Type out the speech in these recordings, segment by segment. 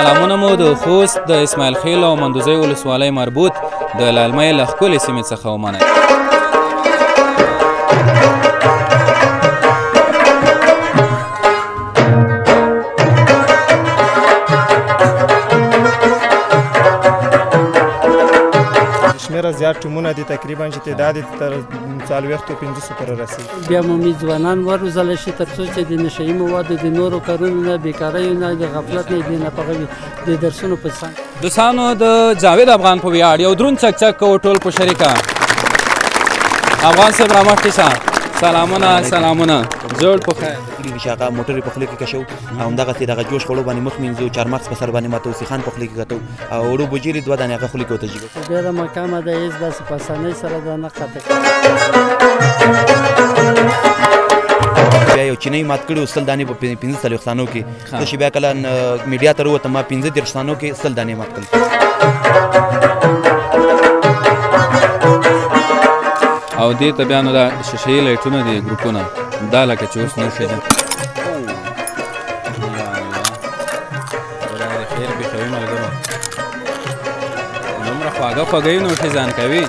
سلامونه مو د خوست د اسماعیل خیل او مندوزۍ ولسوالۍ مربوط د للمۍ له ښکلې سیمې څخه ومنئ. شمېره زیات ټیمونه دي تقریبا چې تعداد یې تر 40-50 پورې رسېږي. بیا مو ځوانان وروزلی شي تر څو چې د نشهیي موادو د نورو کارونو نه بېکاریو نه د غفلت نه د ناپغوي د درسونو په څنګ دوستانو د جاوید افغان په ویاړ یو دروند چکچک کوو ټول په شریکه. افغان صاحب رامخکې شه. سلامونه زوړ په خیر. چې هغه موټر یې په خوله کې کشو او همدغسې دغه جوش خوړو باندې مخ مینځو چارمغز په سر باندې ماتو سیخان په خوله کې کتو او وړو بوجیرې 2 دانې هغه خولې کې وتجیږي. ډېره مقامه ده هېڅ داسې په اسانۍ سره دا نه قطع بیا یو چینی مات کړي 100 دانې په 45 ثانیو کې زه چې بیا کله میډیا ته راووتم ما 15 ثانیو کې 100 دانې مات کړل. او دې ته بیا نو دا شیشهیي لایټونه دي ګروپونه دا لکه چې اوس نور شي ده. خدای دې خیر پېښوي ملګرو. دومره خواږه یې نو ښې ځان کوي.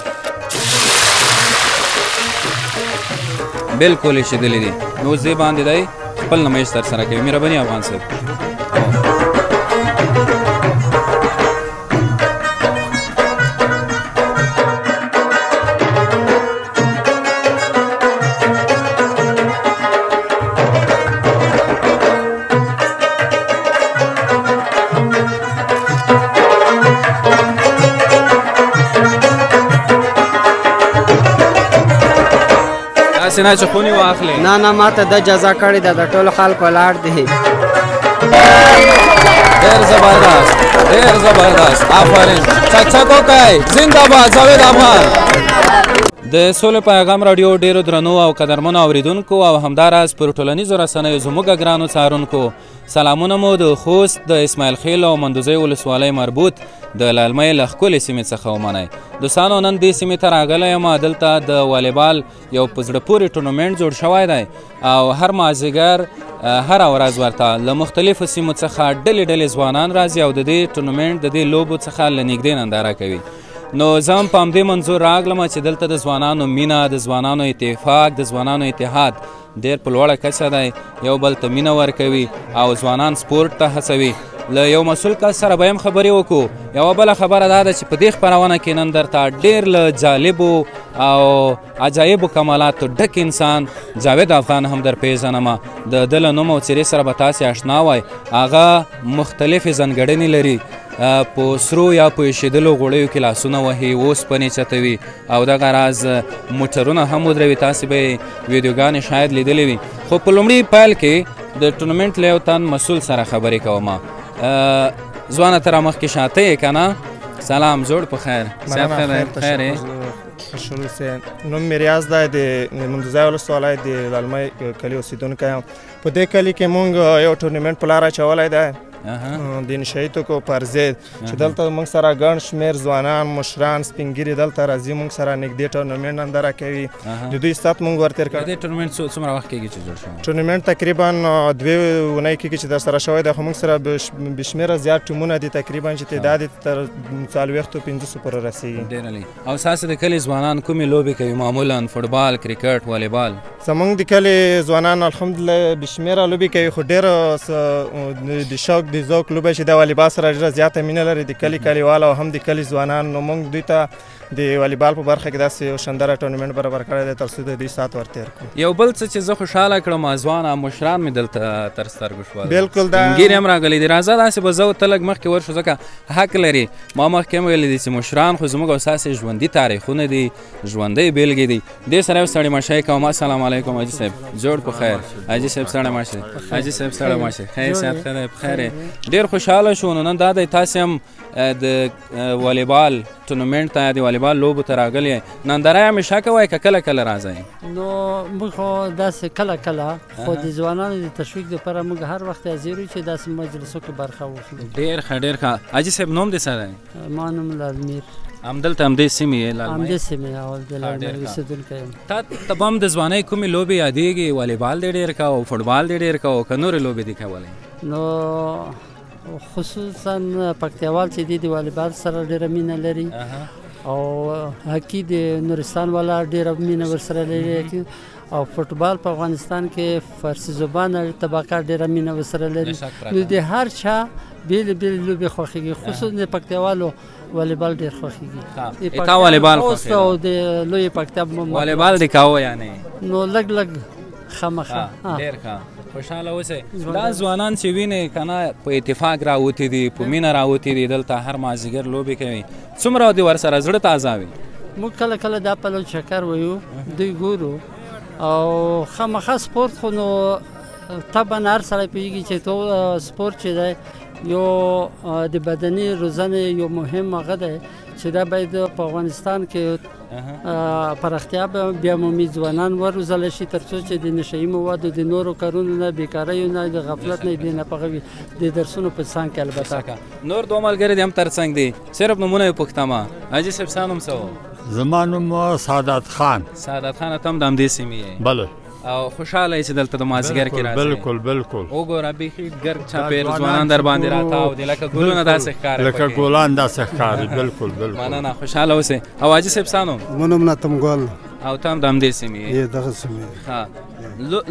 بلکل یې شیدلې دي. نو اوس دې باندې دی خپل نمایش ترسره کوي. مهرباني افغان صاحب. داسې نه چې خونې واخلې. نه ماته دا جزا کړې ده د ټولو خلکو لاړ دی. ډېر زبردست آفرین. چکچک وکئ. زنده‌باد جاوید افغان. د سولې پیغام راډیو ډېرو درنو او قدرمنو اورېدونکو او همداراز پر ټولنیزو رسنیو زموږ ګرانو څارونکو سلامونه مو د خوست د اسماعیل خیل او مندوزۍ ولسوالۍ مربوط د للمۍ له ښکلې سیمې څخه ومنئ. دوستانو نن دې سیمې ته راغلی یم. دلته د والیبال یو په زړه پورې ټورنمنټ جوړ شوی دی او هر مازدیګر هره ورځ ورته له مختلفو سیمو څخه ډلې ځوانان راځي او د دې ټورنمنټ د دې لوبو څخه له نږدې ننداره کوي. نو زه هم په همدې منظور راغلم چې دلته د ځوانانو مینه، د ځوانانو اتفاق، د ځوانانو اتحاد ډېر په لوړه کچه دی. یو بل ته مینه ورکوي او ځوانان سپورټ ته هڅوي. له یو مسؤل کس سره به هم خبرې وکړو. یوه بله خبره دا ده چې په دې خپرونه کې نن درته ډېر له جالبو او عجایبو کمالاتو ډک انسان جاوید افغان هم در پیژنمه. د ده له نوم او څېرې سره به تاسې اشنا وای. هغه مختلفې ځانګړنې لري. په سرو یا په ایشېدلو غوړیو کې لاسونه وهي، اوسپنې چتوي او دغه راز موټرونه هم ودروي. تاسې به یې ویډیوګانې شاید لیدلې وي. خو په لومړي پیل کې د ټورنمنټ له یو تن مسؤل سره خبرې کومه. ځوانه ته رامخکې شاته یې که نه؟ سلام جوړ په خیر. صحت خیر یې؟ نوم مې ریاض دی. د مندوزۍ ولسوالۍ د للمۍ کلي اوسېدونکی یم. په دې کلي کې مونږ یو ټورنمنټ په لار اچولی دی د نشهیي توکو پر ضد چې دلته موږ سره ګڼ شمېر ځوانان، مشران، سپین ږیري دلته راځي. موږ سره نږدې ټورنمنټ ننداره کوي. د دوی سات موږ ورتېر کړی. دې ټورنمنټ څومره وخت کېږي چې جوړ شوی؟ ټورنمنټ تقریبا 2 اونۍ کېږي چې درسره شوی دی. خو موږ سره بېشمېره زیات ټیمونه دي تقریبا چې تعداد یې تر 40-50 پورې رسېږي. ډېر لږ. او ستاسې د کلي ځوانان کومې لوبې کوي معمولا؟ فوټبال، کرکټ، والیبال؟ زموږ د کلي ځوانان الحمدلله بېشمېره لوبې کوي. خو ډېره د شوق د ذوق لوبه چې د والیبال سره ډېره زیاته مینه لري د کلیوال او هم د کلي ځوانان. نو موږ دوی ته د والیبال په برخه کې داسې یو شانداره ټورنمنټ برابر کړی دی تر څو د دوی سات ورتېر کړو. یو بل څه چې زه خوشحاله کړم ځوان مشران مې دلته تر سترګو شول. بلکل دا ګیرې هم راغلي دي. راځه داسې به زه ته لږ مخکې ورشو ځکه حق لري. ما مخکې هم ویلي دي چې مشران خو زموږ او ستاسې ژوندي تاریخونه دي، ژوندۍ بېلګې دي. دې سره یو ستړی مشی کوم. السلام علیکم حاجي صاحب. جوړ په خیر. حاجي صاحب ستړی مشی. حاجي صاحب ستړی مشی. خیر صحت خیر. ډېر خوشحاله شو. نو نن دا دی تاسې هم د والیبال ټورنمنټ ته د والیبال لوبو ته راغلي یئ. ننداره یې همیشه کوئ که کله کله راځئ؟ نو موږ خو داسې کله خو د ځوانانو د تشویق دپاره موږ هر وخت حاضر یو چې داسې مجلسو کې برخه واخلو. ډېر ښه ډېر ښه. حاجي صاحب نوم دې څه دی؟ ما نوم لالمیر. همدلته همدې سیمې یې؟ همدې سیمې اول د لالمیر اوسېدونکی یم. ته به هم د ځوانۍ کومې لوبې یادېږي؟ والیبال دې ډېر کوه او فوټبال دې ډېر کوه که نورې لوبې دې کولی؟ نو خصوصا پکتیاوال چې دی د والیبال سره ډېره مینه لري او هاکي د نورستان والا ډېره مینه ورسره لري او فوټبال په افغانستان کې فارسي زبانه طبقه ډېره مینه ورسره لري نو د هر چا بیل بیل لوبې خوښېږي خصوصا د پکتیاوالو والیبال ډېر خوښېږي تا والیبال خوښېږي او د لوی پکتیا والیبال دې کاوه یعنی نو لږ لږ خامخا ډېر ښه خوشحاله اوسئ دا ځوانان چې وینئ که نه په اتفاق راوتي دي په مینه راوتي دي دلته هر مازدیګر لوبې کوي څومره د ورسره زړه تازه وي موږ کله کله دا پلو چکر ویو دوی ګورو او خامخا سپورت خو نو طبعا هر سړی پوهېږي چې تو سپورت چې دی یو د بدني روزنې یو مهم هغه دی چې دا باید په افغانستان کې پراختیا بیا مومي ځوانان وروزلی شي تر څو چې د نشهیي موادو د نورو کارونو نه بېکاریو نه د غفلت نه د ناپغه وي د درسونو په څنګ کې البته نور دوه ملګري دې هم تر څنګ دي صرف نومونه یې پوښتمه حاجي صاحب ستا نوم څه و زما نوم سعادت خان سعادت خان ته هم د همدې سیمې یې بله او خوشحاله یې چې دلته د مازدیګر کې راځئ بالکل بالکل وګوره بیخي ګرد چاپېر ځوانان در باندې راتاو دي لکه ګلونه داسې ښکاري لکه ګلان داسې ښکاري بالکل بالکل مننه خوشحاله اوسئ او حاجي صاحب ستا نوم زما نوم ناتم ګل او ته هم د همدې سیمې یې دغه سیمې ښه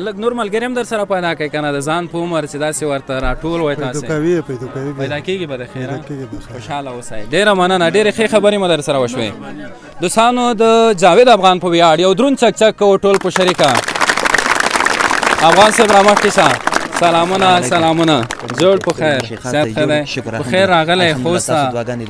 لږ نور ملګري هم در سره پیدا کوي که نه د ځان په عمر چې داسې ورته راټول وای تاسې پیدا کېږي به د خیره خوشحاله اوسئ ډېره مننه ډېرې ښې خبرې مو در سره وشوې دوستانو د جاوید افغان په ویاړ یو دروند چکچک کوو ټول په شریکه افغان صاحب را مخکې شه سلامونه سلامونه جوړ په خیر صحت ښه دی په خیر راغلی خوسته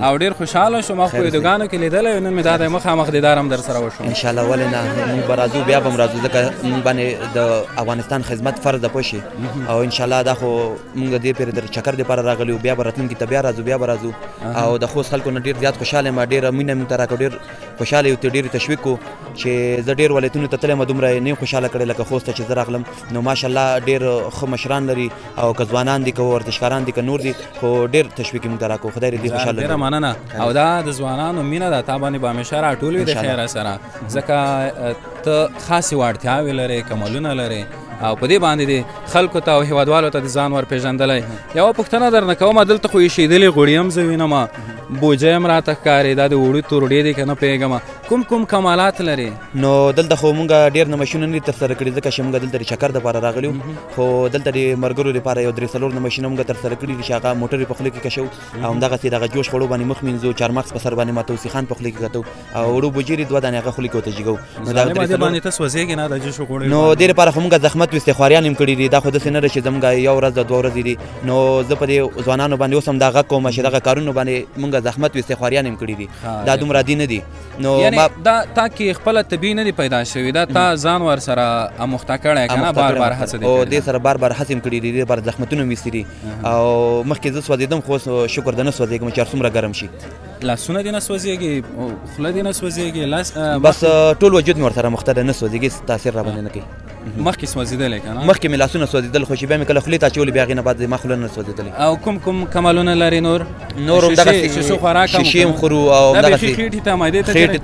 او ډېر خوشحاله شوم خو ویډیوګانو کې لیدلی نن مې دا دی مخامخ دیدار هم در سره وشو انشاءالله ولې نه موږ به راځو بیا به هم راځو ځکه موږ باندې د افغانستان خدمت فرض ده پوه شي او انشاءالله دا خو موږ د دې پرې د چکر دپاره راغلي یو بیا به راتلونکي ته بیا راځو بیا به راځو او د خوست خلکو نه ډېر زیات خوشحاله یم ډېره مینه موږ ته راکړو ډېر خوشحاله یو ډېر تشویق کو چې زه ډېر ولایتونو ته تللی یم دومره یې نه خوشحاله کړی لکه خوست ته چې زه راغلم نو ماشاءالله ډېر ښه مشران لري او که ځوانان دي که ورزشکاران دي که نور دي خو ډېر تشویق یې موږ ته راکړو خدای دې دې خوشحاله ډېره مننه او دا د ځوانانو مینه ده تا باندې به همیشه راټول وي د خیره سره ځکه ته خاصې وړتیاوې لرې کمالونه لرې او په دې باندې د خلکو ته او هیوادوالو ته د ځان ور پېژندلی یوه پوښتنه درنه کومه دلته خو ایښېدلې غوړي هم زه وینم بوجۍ هم راته ښکاري دا د وړو تروړې دي که نه پوهېږم کوم کمالات لري نو دلته خو مونږ ډېر نمایشونه نه دي ترسره کړي ځکه چې مونږ دلته د چکر دپاره راغلي یو خو دلته د ملګرو دپاره یو 3-4 نمایشونه مونږ ترسره کړي دي چې هغه موټر یې په خوله کې کشو او همدغسې دغه جوش خوړو باندې مخ مینځو چارمغز په سر باندې ماتو سیخان په خوله کې کتو او وړو بوجیرې 2 دانې هغه خوله کې ورته جګو نو نو دې لپاره خو مونږ زحمت ویستې خواريان هم کړي دي دا خو داسې نه ده چې زموږ یو ورځ د 2 ورځې دي نو زه په دې ځوانانو باندې اوس هم دا غږ کوم چې دغه کارونو باندې مونږ زحمت ویستې خواريان هم کړي دي دا دومره عادي نه دي نو دا تا کې خپله طبیعي نه دي پیدا شوي دا تا ځان ورسره اموخته کړی که نه بار بار هڅه دي او دې سره بار بار هڅې هم کړي دي دې لپاره زحمتونه هم ویستي دي او مخکې زه سوځېدم خو شکر د نه سوځېږم چې هر څومره ګرم شي لاسونه دې نه سوځېږي خوله دې نه سوځېږي بس ټول وجود مې ورسره مخته نه سوځېږي تاثیر را باندې نه کوي مخکې سوځېدلی که نه مخکې مې لاسونه سوځېدل خو چې بیا مې کله خولې ته اچولې بیا هغې نه بعد زما خوله نه سوځېدلې او کوم کمالونه لري نور همدغسې شیشې هم خورو او همدغسې خېټې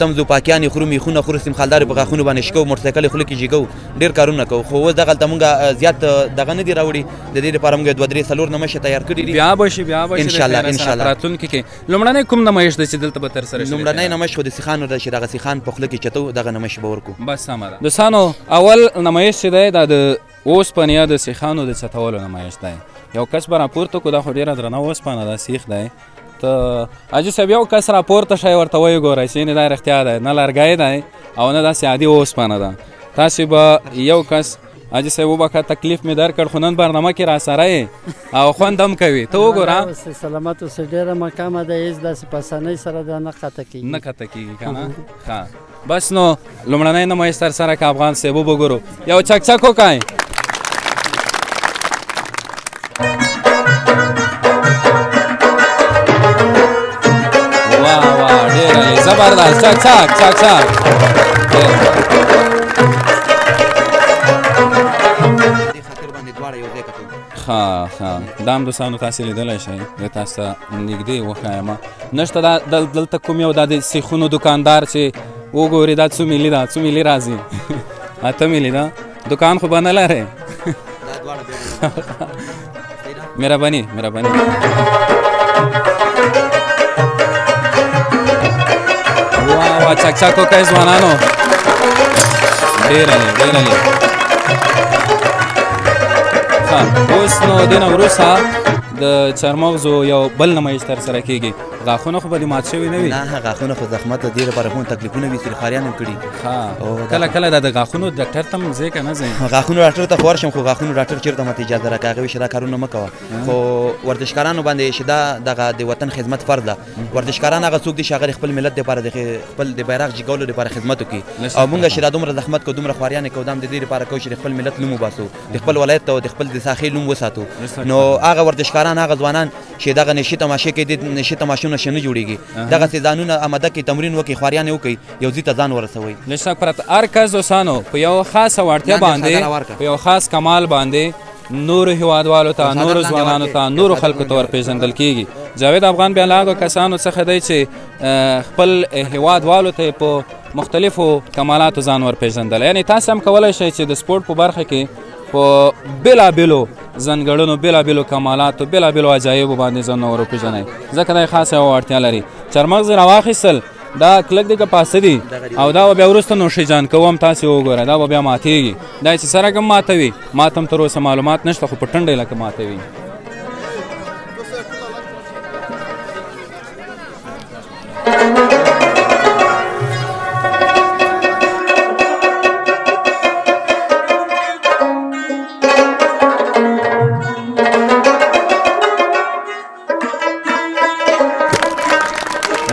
ته هم ځو پاکیانې خورو میخونه خورو سیمخالدارې په غاښونو باندې شکو موټرسایکل یې خوله کې جګو ډېر کارونه کوو خو اوس دغلته مونږ زیات دغه نه دي راوړي د دې لپاره مونږ 2-3 نمایشې تیار کړي دي بیا به شي انشاءالله راتلونکي کې لومړنی کوم نمایش دی چې دلته به ترسره شي لومړنی نمایش خو د سیخانو ده چې دغه سیخان په خوله کې چتو دغه نمایش به ورکړو بس سمه ده دوستانو اول نمایش چې دی دا د اوسپنې یا د سیخانو د څټولو نمایش دی یو کس به راپورته کړو دا خو ډېره درنه اوسپنه ده سیخ دی ته حاجي صاحب یو کس راپورته شئ ورته ویې ګورئ چې دا رښتیا دی نه لرګی دی او نه داسې عادي اوسپنه ده تاسې به یو کس حاجي صاحب وبخښه تکلیف مې درکړ خو نن برنامه کې راسره یې او خوند هم کوي ته وګوره سلامت اوسئ ډېره مقامه ده هېڅ داسې په اسانۍ سره دا نه قطع کېږي نه قطع کېږي که نه ښه بس نو لومړنی نمایش ترسره که افغان صاحب وګورو یو چکچک وکئ واه ډېره زبردست چکچک ښه دا هم دوستانو تاسې لیدلی شئ زه تاسو ته نږدې وښایم نشته دلته کوم یو دا د سیخونو دوکاندار چې وګورې دا څو میلي ده څو میلي راځي 8 میلي ده دوکان خو به نه لرې مهرباني مهرباني واه چک چک وکړئ ځوانانو ډېره لې ښه اوس نو دې نه وروسته د چارمغزو یو بل نمایش ترسره کېږي غاښونه خو به دې مات شوي نه وي نه غاښونه خو زحمت د دې لپاره هم تکلیفونه وي چې خواریان هم کړي کله کله د غاښونو ډاکټر ته هم ځې که نه ځې غاښونو ډاکټر ته خو ورشم خو غاښونو ډاکټر چېرته ماته اجازه راکړه هغه وایي چې دا کارونه مه کوه خو ورزشکارانو باندې چې دا دغه د وطن خدمت فرض ده ورزشکاران هغه څوک دي چې هغه خپل ملت دپاره خپل د بیرغ جګولو دپاره خدمت وکړي او موږ چې دا دومره زحمت کوو دومره خواریانې کوو دا هم د دې لپاره کوو چې د خپل ملت نوم وباسو د خپل ولایت او د خپل د ساحې نوم وساتو نو هغه ورزشکاران هغه ځوانان چې دغه نشي تماشې کوي د نشي تماشونه شه نه جوړېږي دغسې ځانونه اماده کړي تمرین وکړي خواریانې وکړي یو ځای ته ځان ورسوئ لږ څه پرته هر کس دوستانو په یو خاصه وړتیا باندې په یو خاص کمال باندې نورو هیوادوالو ته نورو ځوانانو ته نورو خلکو ته ورپېژندل کېږي جاوید افغان بیا له هغو کسانو څخه دی چې خپل هیوادوالو ته په مختلفو کمالاتو ځان ورپېژندل یعنې تاسو هم کولی شئ چې د سپورټ په برخه کې په بېلابېلو ځانګړنو بېلابېلو کمالاتو بېلابېلو عجایبو باندې ځان وروپېژنئ ځکه دا یې خاصه یوه وړتیا لري چارمغز یې راواخیستل دا کلک دی که پاسه دي او دا به بیا وروسته نوشي جان کوم تاسې وګوره دا به بیا ماتېږي دا چې سره هم ماتوي ما ته هم تر اوسه معلومات نشته خو په ټنډه لکه ماتوي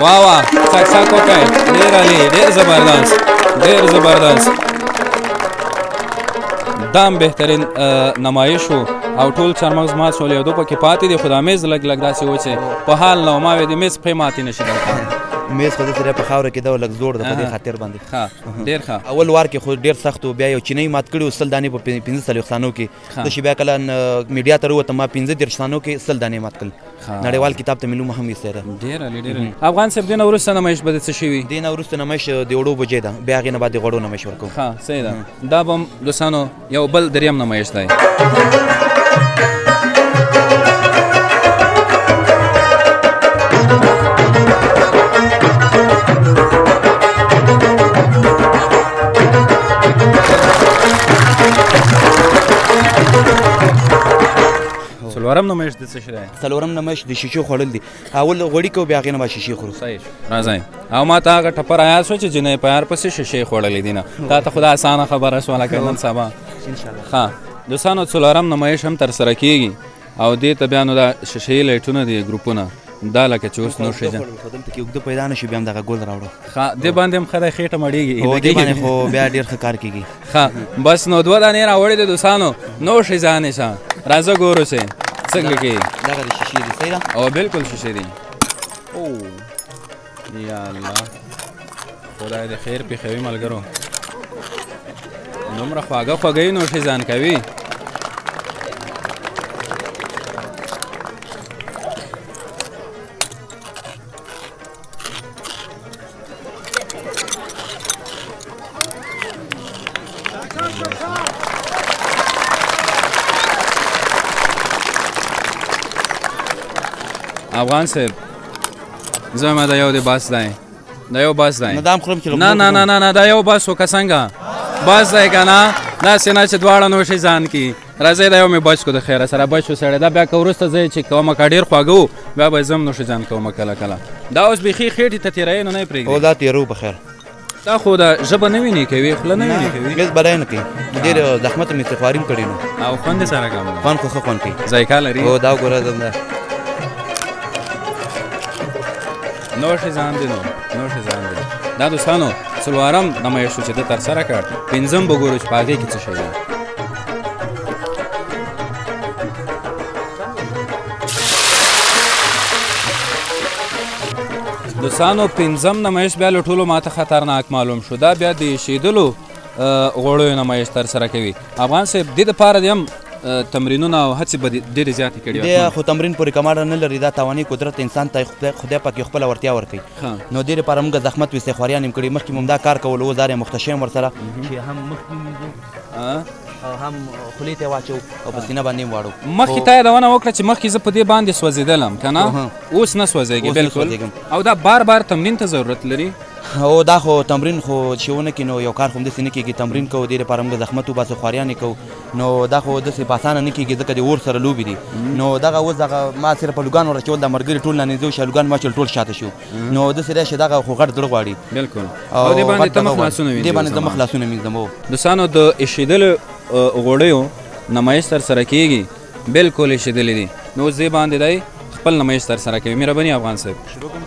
واه واه څک څک وکړئ ډېر عالي ډېر زبردست ډېر زبردست دا هم بهترین نمایش و او ټول چارمغز مات شول یو دو پکې پاتې دي خو دا میز لږ لږ داسې و چې په حال نه و ما وې د میز پښې ماتې نه شي دلته میز خو داسې په خاوره کې ده لږ زوړ ده په دې خاطر باندې ښه ډېر ښه اول وار کې خو ډېر سخت و بیا یو چینی مات کړي و 100 دانې په 15 ثانیو کې زه چې بیا کله میډیا ته راووتم ما 15 ثانیو کې 100 دانې مات کړل نړیوال کتاب ته مې نوم هم ایستی ده ډېر عالي ډېر عالي افغان صاحب دې نه وروسته نمایش به د څه شي وي دې نه وروسته نمایش د وړو بجې ده بیا هغې نه بعد د غوړو نمایش ورکوو ښه صحیح ده دا به هم دوستانو یو بل دریم نمایش دی څلورم نمایش د څه شی دی څلورم نمایش د شیشو خوړل دي اول غوړي کوو بیا هغې نه به شیشې خورو صحیح راځئ او ما ته هغه ټپر عیاد شو چې جنۍ په یار پسې شیشې خوړلې دي نه تا ته خو دا اسانه خبره شوه لکه نن سبا ښه دوستانو څلورم نمایش هم ترسره کېږي او دې ته بیا نو دا شیشې لایټونه دي ګروپونه دا لکه چې اوس نوشي ده دلته کې اوږده پیدا نه شي بیا هم دغه ګل راوړو ښه دې باندې هم ښه دی خېټه مړېږي دې باندې خو بیا ډېر ښه کار کېږي ښه بس نو دوه دانې راوړې دي دوستانو نوشي ځانې شه راځه ګورو چې څنګه کېږي دغه د شیشې دي صحیح ده او بالکل شیشې دي او یا الله خدای دې خیر پېښوي ملګرو دومره خواږه خوږه نوشي ځان کوي افغان صاحب زه ما دا یو دی بس دی دا یو بس دی نه دا هم خورم چې نه نه نه نه دا یو بس و که څنګه بس دی که نه داسې نه چې دواړه نوشي ځان کي راځئ دا یو مې بچ کو د خیره سره بچ و سړی دا بیا که وروسته زه چې کومه که ډېر خواږه و بیا به یې زه هم نوشي ځان کومه کله کله دا اوس بیخي خېټې ته تېروي نو نه یې پرېږدي او دا تېرو په خیر دا خو د ژبه نه وینې کوي خوله نه وینې کوي هېڅ بری نه کوي ډېر زحمت مې استغفاري هم کړي نو او خوند یې سره کوم خوند خو ښه خوند کوي ذایقه لري او دا وګوره نوشي ځان دی نو نوشي ځان دی دا دوستانو څلورم نمایش شو چې ده ترسره کړ پنځم به ګورو چې په هغې کې څه شی دی دوستانو پنځم نمایش بیا له ټولو ماته خطرناک معلوم شو دا بیا د ایشېدلو غوړیو نمایش ترسره کوي افغان صاحب دې دپاره دې هم تمرینونه او هڅې به ډېرې زیاتې کړي دې خو تمرین پورې کماله نه لري دا توانایي قدرت انسان ته خدای پاک یو خپله وړتیا ورکوي نو دې لپاره موږ زحمت ویستې خواريان هم کړي مخکې مو دا کار کول اوس دا محتشم ورسره چې هم مخکې هم خولې ته واچو او په سینه باندې واړو. مخکې تا یادونه وکړه چې مخکې زه په دې باندې سوځېدلم که نه، اوس نه سوځېږي بالکل. او دا بار بار تمرین ته ضرورت لري؟ او دا خو تمرین خو چې ونه کړي نو یو کار خو همداسې نه کېږي. تمرین کوو دې لپاره موږ زحمت وباسو، خواريانې کوو، نو دا خو داسې په اسانه نه کېږي ځکه د اور سره لوبې دي. نو دغه اوس دغه ما صرف هلوګان ورچول، د ملګري ټول رانږدې وو چې هلوګان ما چول ټول شاته شو. نو داسې دی چې دغه خو غټ زړه غواړي. بالکل. او دې باندې ته مخ لاسونه وینځې؟ دې باندې زه مخ لاسونه وینځم. دوستانو د ایښېدلو غوړیو نمایش ترسره کېږي، بالکل ایښېدلې دي. نو اوس دې باندې دی خپل نمایش ترسره کوي. مهرباني افغان صاحب. شروع کړم؟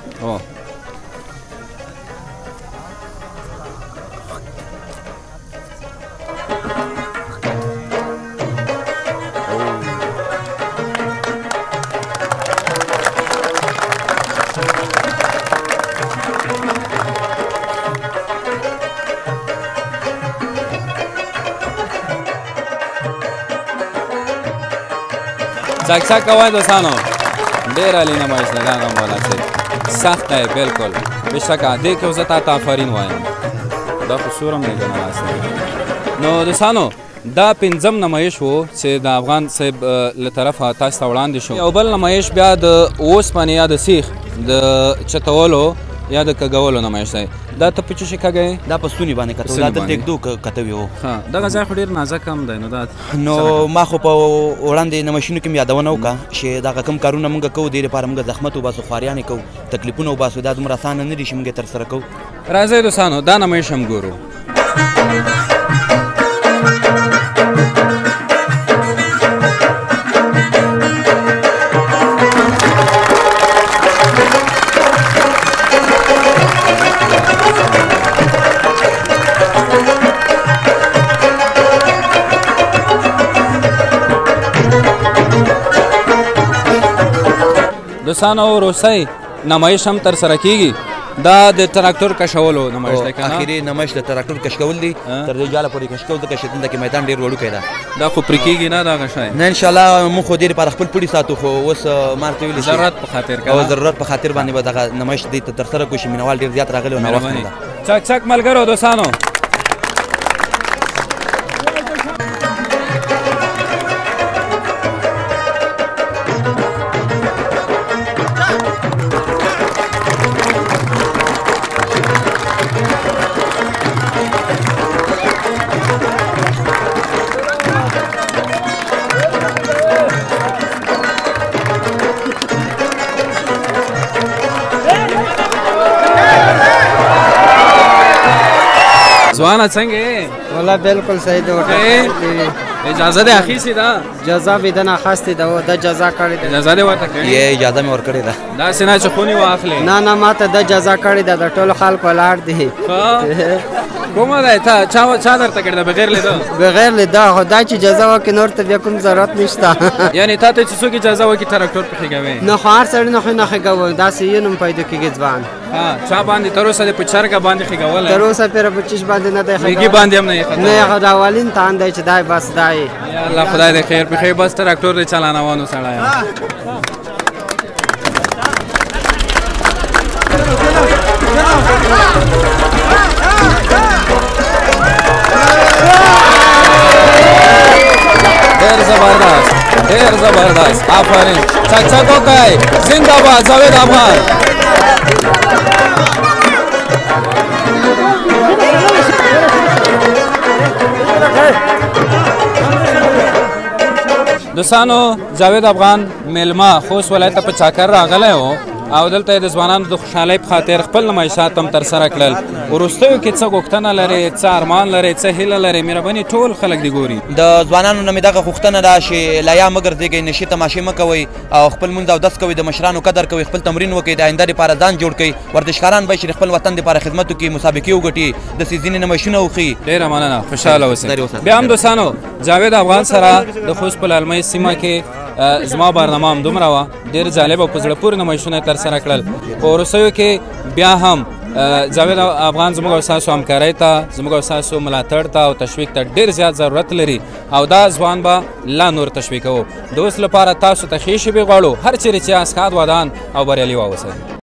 څک څک کوئ دوستانو، ډېر عالي نمایش دی دا غم والا صاحب، سخت دی بالکل. بېشکه دې کې زه تا ته آفرین وایم، دا خو سور هم دی که نه لاس. نو دوستانو دا پنځم نمایش و چې د افغان صاحب له طرفه تاسو ته وړاندې شو. یو بل نمایش بیا د اوسپنې یا د سیخ د چتولو یا د کږولو نمایش دی. دا ته په څه شي کږئ؟ دا په ستوني باندې کتو، دا دلته یک دو کتوي وو. دغه ځای خو ډېر نازک هم دی. نو ما خو په وړاندې نمایشونو کې مې یادونه وکړه چې دغه کوم کارونه موږ کوو دې لپاره موږ زحمت وباسو، خواريانې کوو، تکلیفونه وباسو. دا دومره اسانه نه دي چې موږ یې ترسره کوو. راځئ دوستانو دا نمایش هم ګورو. دوستانو وروستی نمایش هم ترسره کېږي. دا د تراکتور کشولو نمایش دی که نه؟ اخري نمایش د تراکتور کش کول دي، تر دې جاله پورې کش کول ځکه چې دلته کې میدان ډېر وړوکی ده. دا خو پرې کېږي نه دغه شی؟ نه انشاءالله موږ خو دې لپاره خپل پړي ساتو، خو اوس ما ورته ویلي ضرورت په خاطر که او ضرورت په خاطر باندې به دغه نمایش دې ته ترسره کړو چې مینهوال ډېر زیات راغلي او ناوخته ده. چک چک ملګرو دوستانو. ځوانه څنګه یې؟ والله بالکل صحیح دی. اجازه دې اخیستې ده؟ جزا مې دنه اخیستې ده، د جزا کړې ده. اجازه دې ورته کړې؟ اجازه مې ورکړې ده. داسې نه چې خونې واخلې؟ نه نه ما ته د جزا کړې ده، د ټولو خلکو ولاړ دي. کومه دی تا چا درته کړې ده بغیر لیده؟ بغیر لیده، خو دا چې جزا وکړي نور ته بیا کوم ضرورت نشته. یعنې تا ته چې څوک اجازه وکړي تراکتور پې خېږوې؟ نه خو هر سړي نه خو نه خېږوم، داسې یو نوم پیدا کېږي ځوان. چا باندې تر اوسه دې په چرګه باندې خېږولی؟ تر اوسه پرې په چیش باندې نه دی خېږولی. میږي باندې هم نه یې خطر؟ نه خو د اولین تان دی چې دی بس دی. یا الله خدای دې خیر پېښوي، بس تراکتور دې چلانوانو سړی. ډېر زبردست، ډېر زبردست، آفرین. چک چک وکئ، زنده باد جاوید افغان. دوستانو جاوید افغان میلمه خوست ولایت ته په چاکر راغلی و او دلته د ځوانانو د خوشحالۍ په خاطر خپل نمایشات هم ترسره کړل. وروستیو کې څه غوښتنه لرې، څه ارمان لرې، څه هیله لرې؟ مهرباني ټول خلک دې ګوري. د ځوانانو نه مې دغه غوښتنه ده چې لا یا مه ګرځېږئ، نشې تماشې مه کوئ او خپل لمونځ اودس کوئ، د مشرانو قدر کوئ، خپل تمرین وکړئ، د آینده لپاره ځان جوړ کړئ. ورزشکاران باید چې خپل وطن لپاره خدمت وکړي، مسابقې وګټي، داسې ځینې نمایشونه وښیي. ډېره مننه، خوشحاله اوسئ. بیا هم دوستانو جاوید افغان سره د خوست په للمۍ سیمه کې زما برنامه هم دومره وه، ډېر جالب او په زړه پورې نمایشونه یې ترسره کړل. په وروستیو کې بیا هم جاوید افغان زموږ او ستاسو همکارۍ ته، زموږ او ستاسو ملاتړ ته او تشویق ته ډېر زیات ضرورت لري او دا ځوان به لا نور تشویقوو. د اوس لپاره تاسو ته ښې شېبې غواړو، هر چیرې چې یاست ښاد ودان او بریالي واوسئ.